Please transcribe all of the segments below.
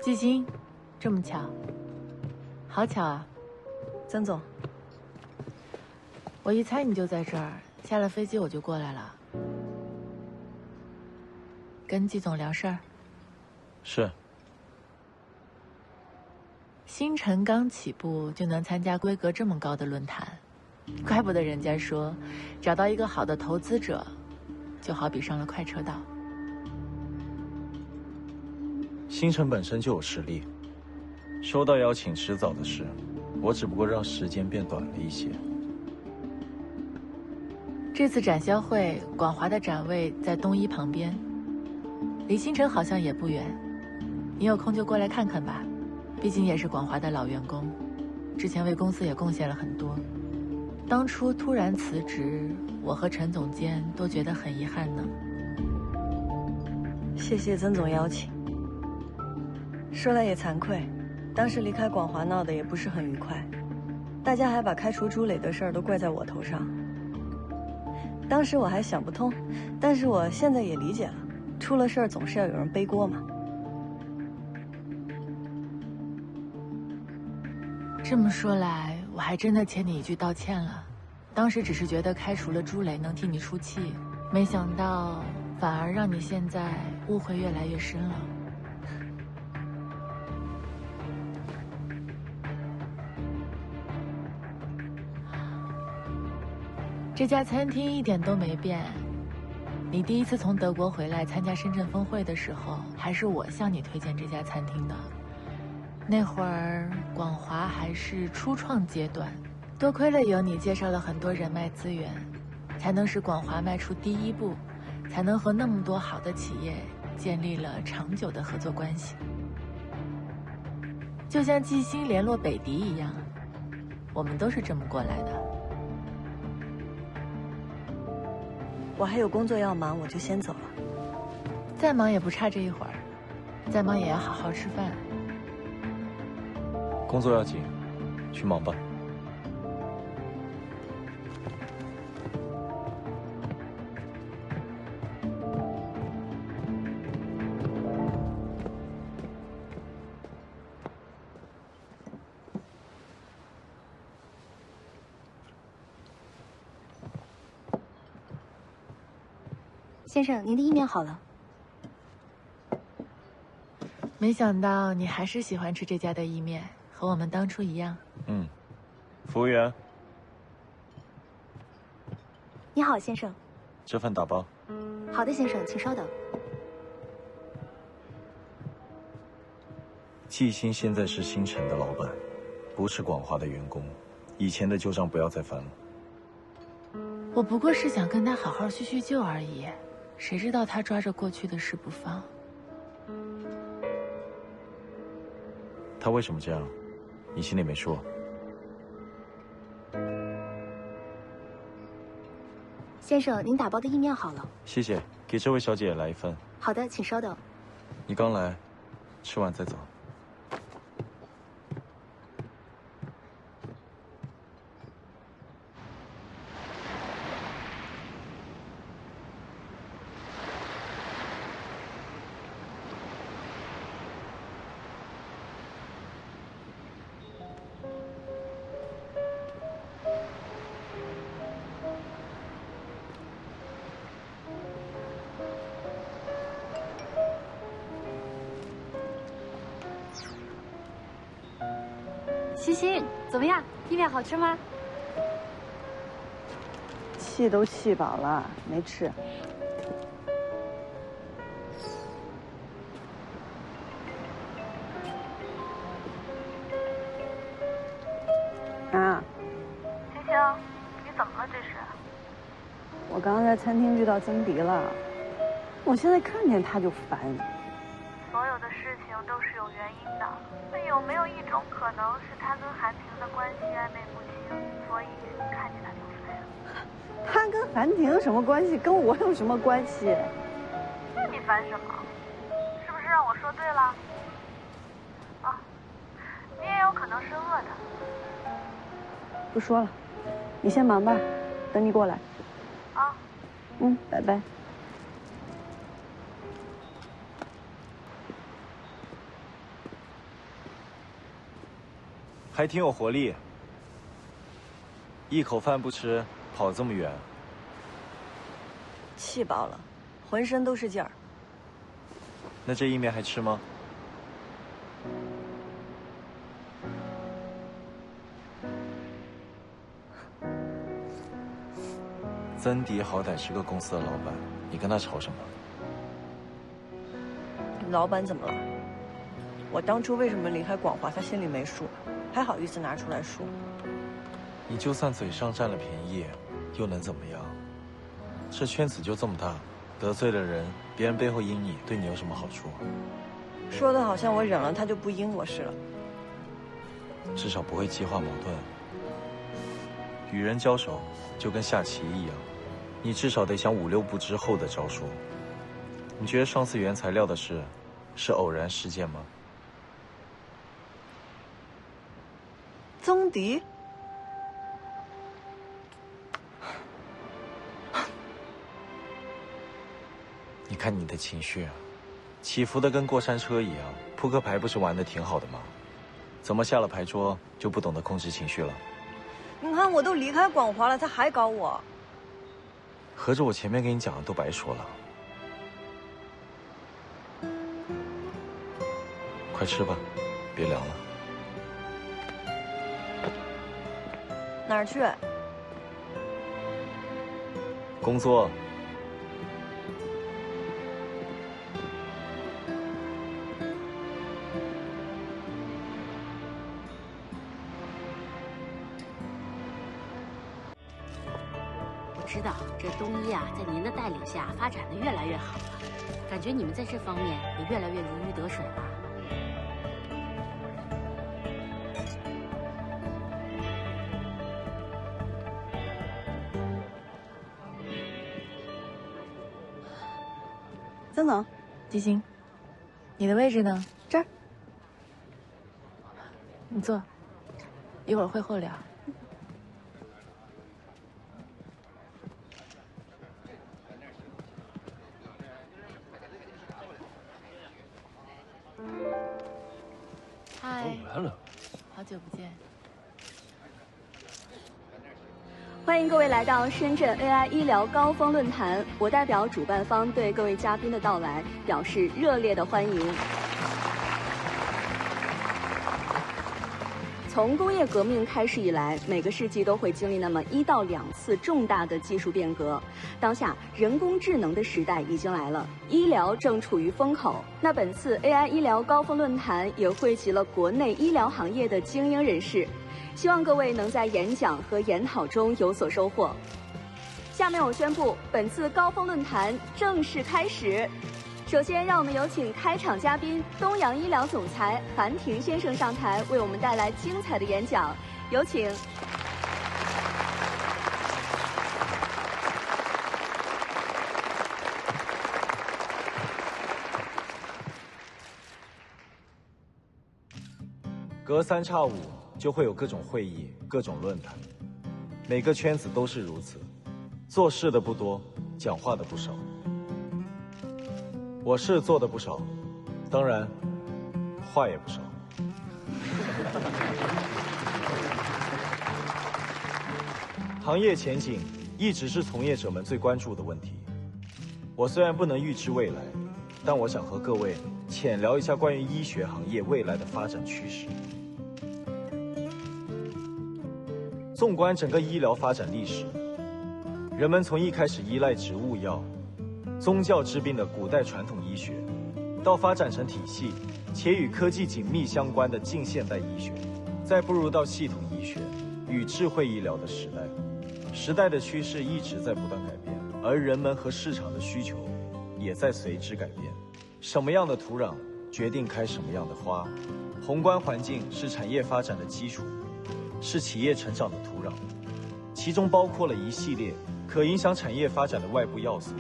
季星，这么巧，好巧啊！曾总，我一猜你就在这儿，下了飞机我就过来了。跟季总聊事儿。是。星辰刚起步就能参加规格这么高的论坛，怪不得人家说，找到一个好的投资者，就好比上了快车道。星辰本身就有实力，收到邀请迟早的事，我只不过让时间变短了一些。这次展销会，广华的展位在东一旁边，离星辰好像也不远，你有空就过来看看吧。毕竟也是广华的老员工，之前为公司也贡献了很多。当初突然辞职，我和陈总监都觉得很遗憾呢。谢谢曾总邀请。说来也惭愧，当时离开广华闹得也不是很愉快，大家还把开除朱磊的事儿都怪在我头上。当时我还想不通，但是我现在也理解了，出了事儿总是要有人背锅嘛。这么说来，我还真的欠你一句道歉了。当时只是觉得开除了朱磊能替你出气，没想到反而让你现在误会越来越深了。这家餐厅一点都没变。你第一次从德国回来参加深圳峰会的时候，还是我向你推荐这家餐厅的。那会儿广华还是初创阶段，多亏了有你介绍了很多人脉资源，才能使广华迈出第一步，才能和那么多好的企业建立了长久的合作关系。就像季星联络北迪一样，我们都是这么过来的。我还有工作要忙，我就先走了。再忙也不差这一会儿，再忙也要好好吃饭。工作要紧，去忙吧。先生，您的意面好了。没想到你还是喜欢吃这家的意面，和我们当初一样。服务员，你好，先生。这份打包。好的，先生，请稍等。季星现在是星辰的老板，不是广华的员工，以前的旧账不要再翻了。我不过是想跟他好好叙叙旧而已，谁知道他抓着过去的事不放。他为什么这样？你心里没数？先生，您打包的意面好了。谢谢，给这位小姐也来一份。好的，请稍等。你刚来，吃完再走。欣欣，怎么样？意面好吃吗？气都气饱了，没吃。啊，星星，你怎么了？这是？我刚刚在餐厅遇到曾迪了，我现在看见他就烦。所有的事情都是有原因的，那有没有一种可能是他跟韩婷的关系暧昧不清，所以看见他就烦？他跟韩婷有什么关系？跟我有什么关系？那你烦什么？是不是让我说对了？啊，你也有可能是饿的。不说了，你先忙吧，等你过来。啊。拜拜。还挺有活力。一口饭不吃，跑这么远。气饱了，浑身都是劲儿。那这意面还吃吗？曾迪好歹是个公司的老板，你跟他吵什么？老板怎么了？我当初为什么离开广华，他心里没数，还好意思拿出来说。你就算嘴上占了便宜，又能怎么样？这圈子就这么大，得罪了人，别人背后阴你，对你有什么好处？说的好像我忍了他就不阴我似的。至少不会激化矛盾。与人交手就跟下棋一样，你至少得想5、6步之后的招数。你觉得上次原材料的事是偶然事件吗？曾迪，你看你的情绪，起伏的跟过山车一样。扑克牌不是玩的挺好的吗？怎么下了牌桌就不懂得控制情绪了？你看我都离开广华了，他还搞我。合着我前面跟你讲的都白说了。快吃吧，别凉了。哪儿去？工作。我知道这东医啊，在您的带领下发展的越来越好了，感觉你们在这方面也越来越如鱼得水了。曾总，季星，你的位置呢？这儿。你坐，一会儿会后聊。嗨，来了，好久不见。欢迎各位来到深圳 AI 医疗高峰论坛，我代表主办方对各位嘉宾的到来表示热烈的欢迎。从工业革命开始以来，每个世纪都会经历那么1到2次重大的技术变革。当下人工智能的时代已经来了，医疗正处于风口。那本次 AI 医疗高峰论坛也汇集了国内医疗行业的精英人士。希望各位能在演讲和研讨中有所收获。下面我宣布，本次高峰论坛正式开始。首先，让我们有请开场嘉宾东洋医疗总裁韩廷先生上台，为我们带来精彩的演讲。有请。隔3差5。就会有各种会议、各种论坛，每个圈子都是如此。做事的不多，讲话的不少。我是做的不少，当然，话也不少。行业前景一直是从业者们最关注的问题。我虽然不能预知未来，但我想和各位浅聊一下关于医学行业未来的发展趋势。纵观整个医疗发展历史，人们从一开始依赖植物药、宗教治病的古代传统医学，到发展成体系且与科技紧密相关的近现代医学，再步入到系统医学与智慧医疗的时代。时代的趋势一直在不断改变，而人们和市场的需求也在随之改变。什么样的土壤决定开什么样的花，宏观环境是产业发展的基础。是企业成长的土壤，其中包括了一系列可影响产业发展的外部要素。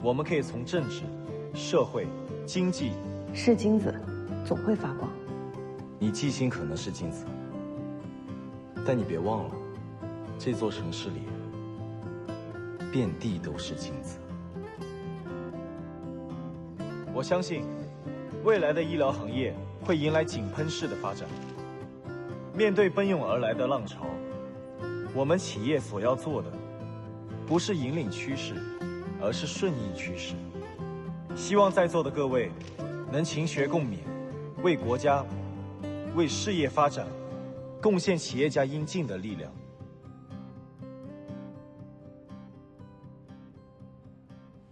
我们可以从政治、社会、经济。是金子，总会发光。你季星可能是金子，但你别忘了，这座城市里遍地都是金子。我相信，未来的医疗行业会迎来井喷式的发展。面对奔涌而来的浪潮，我们企业所要做的，不是引领趋势，而是顺应趋势。希望在座的各位能勤学共勉，为国家、为事业发展贡献企业家应尽的力量。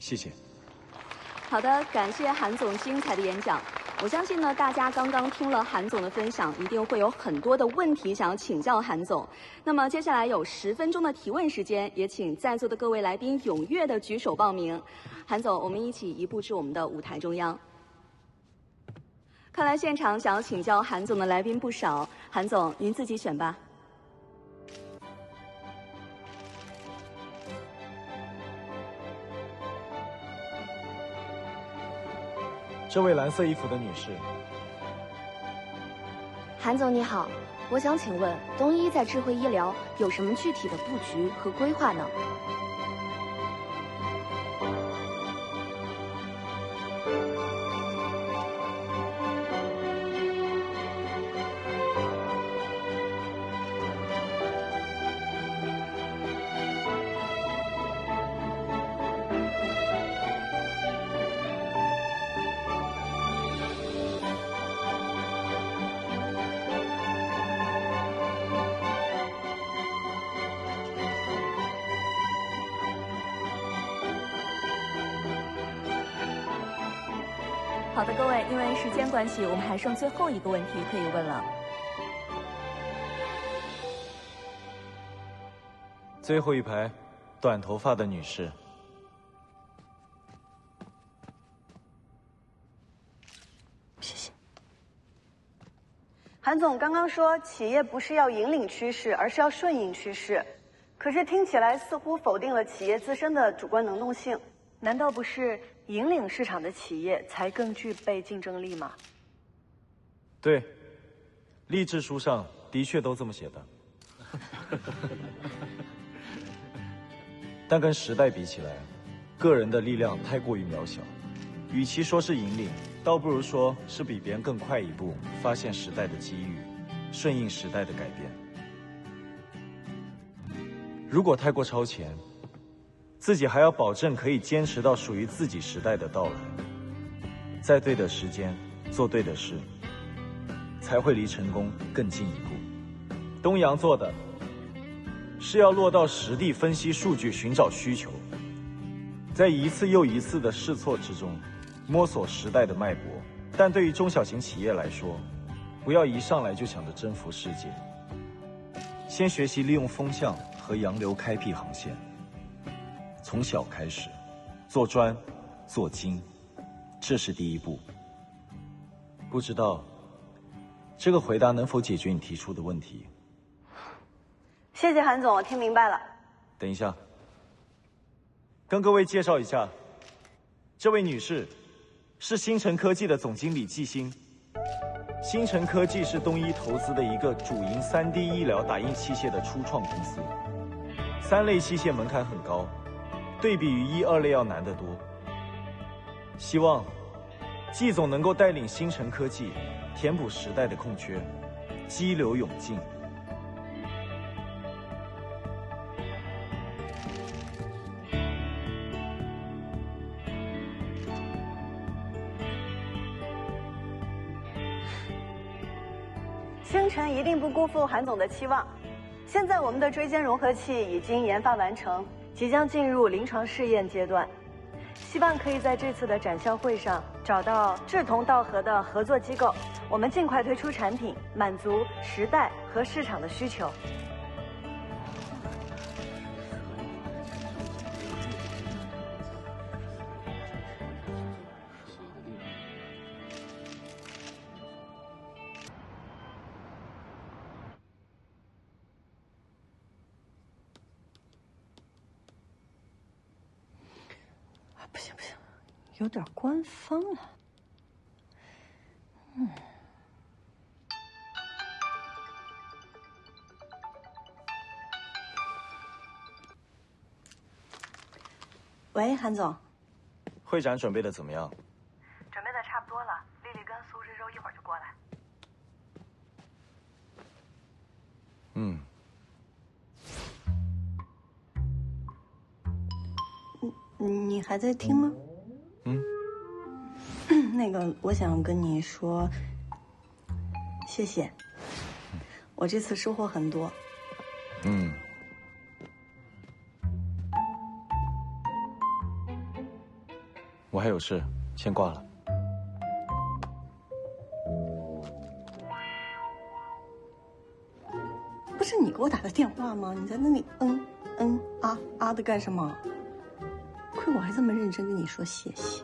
谢谢。好的，感谢韩总精彩的演讲。我相信呢，大家刚刚听了韩总的分享，一定会有很多的问题想要请教韩总。那么接下来有10分钟的提问时间，也请在座的各位来宾踊跃的举手报名。韩总，我们一起移步至我们的舞台中央。看来现场想要请教韩总的来宾不少，韩总您自己选吧。这位蓝色衣服的女士，韩总你好，我想请问东医在智慧医疗有什么具体的布局和规划呢？好的，各位，因为时间关系，我们还剩最后一个问题可以问了。最后一排，短头发的女士。谢谢。韩总刚刚说，企业不是要引领趋势，而是要顺应趋势，可是听起来似乎否定了企业自身的主观能动性。难道不是引领市场的企业才更具备竞争力吗？对，励志书上的确都这么写的。但跟时代比起来，个人的力量太过于渺小，与其说是引领，倒不如说是比别人更快一步发现时代的机遇，顺应时代的改变。如果太过超前，自己还要保证可以坚持到属于自己时代的到来，在对的时间做对的事，才会离成功更近一步。东阳做的是要落到实地分析数据，寻找需求，在一次又一次的试错之中摸索时代的脉搏。但对于中小型企业来说，不要一上来就想着征服世界，先学习利用风向和洋流开辟航线，从小开始，做专做精，这是第一步。不知道这个回答能否解决你提出的问题？谢谢韩总，我听明白了。等一下，跟各位介绍一下，这位女士是星辰科技的总经理季星。星辰科技是东医投资的一个主营 3D 医疗打印器械的初创公司。3类器械门槛很高，对比于1、2类要难得多。希望季总能够带领星辰科技填补时代的空缺，激流勇进。星辰一定不辜负韩总的期望。现在我们的椎间融合器已经研发完成，即将进入临床试验阶段。希望可以在这次的展销会上找到志同道合的合作机构，我们尽快推出产品，满足时代和市场的需求。不行不行，有点官方了。喂，韩总。会展准备的怎么样？准备的差不多了，丽丽跟苏芝周一会儿就过来。嗯。你还在听吗？嗯。那个，我想跟你说，谢谢。我这次收获很多。嗯。我还有事，先挂了。不是你给我打的电话吗？你在那里啊的干什么？亏我还这么认真跟你说谢谢。